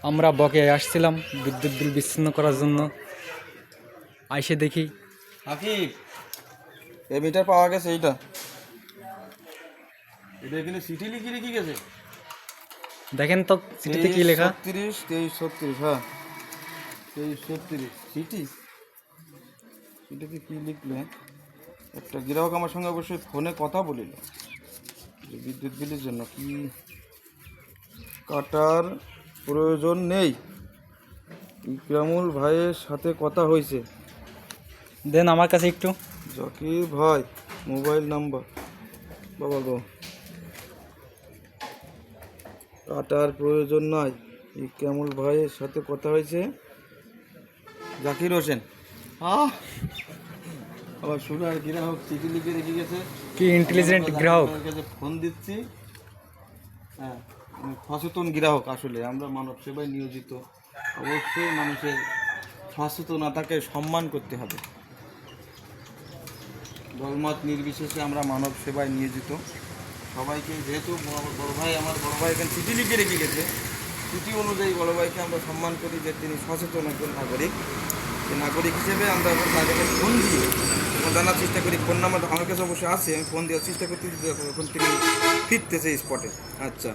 আমরা বকে আসছিলাম বিদ্যুৎ বিল বিচ্ছিন্ন করার জন্য, আইসে দেখি আকিব, এই মিটার পাওয়া গেছে। এটা এখানে সিটি লিখে রেখে গেছে। দেখেন তো সিটিতে কি লেখা। 2336, হ্যাঁ 2336 সিটি। এটাকে কি লিখলে? একটা গ্রাহক আমার সঙ্গে অবশ্যই ফোনে কথা বলিল যে বিদ্যুৎ বিলের জন্য কি কাটার প্রয়োজন নেই। ইকরামুল ভাইয়ের সাথে কথা হয়েছে। দেন আমার কাছে একটু। জাকির ভাই মোবাইল নাম্বার, বাবা গো, কাটার প্রয়োজন নয়, ইকরামুল ভাইয়ের সাথে কথা হয়েছে। জাকির হোসেন আবার সুরার গ্রাহক চিঠি লিখে রেখে গেছে। কি ইন্টেলিজেন্ট গ্রাহক। কাছে ফোন দিচ্ছি। হ্যাঁ, সচেতন গ্রাহক। আসলে আমরা মানব সেবায় নিয়োজিত, অবশ্যই মানুষের সচেতনতাকে সম্মান করতে হবে। দলমত নির্বিশেষে আমরা মানব সেবায় নিয়োজিত। সবাইকে যেহেতু বড় ভাই, আমার বড় ভাই এখানে চিঠি লিখে রেখে গেছে, চিঠি অনুযায়ী বড় ভাইকে আমরা সম্মান করি যে তিনি সচেতন একজন নাগরিক। এই নাগরিক হিসেবে আমরা এখন তাকে ফোন দিয়ে জানার চেষ্টা করি। ফোন নাম্বার আমার কাছে অবশ্যই আছে, আমি ফোন দেওয়ার চেষ্টা করতেছি। এখন তিনি ফিরতেছে স্পটে। আচ্ছা।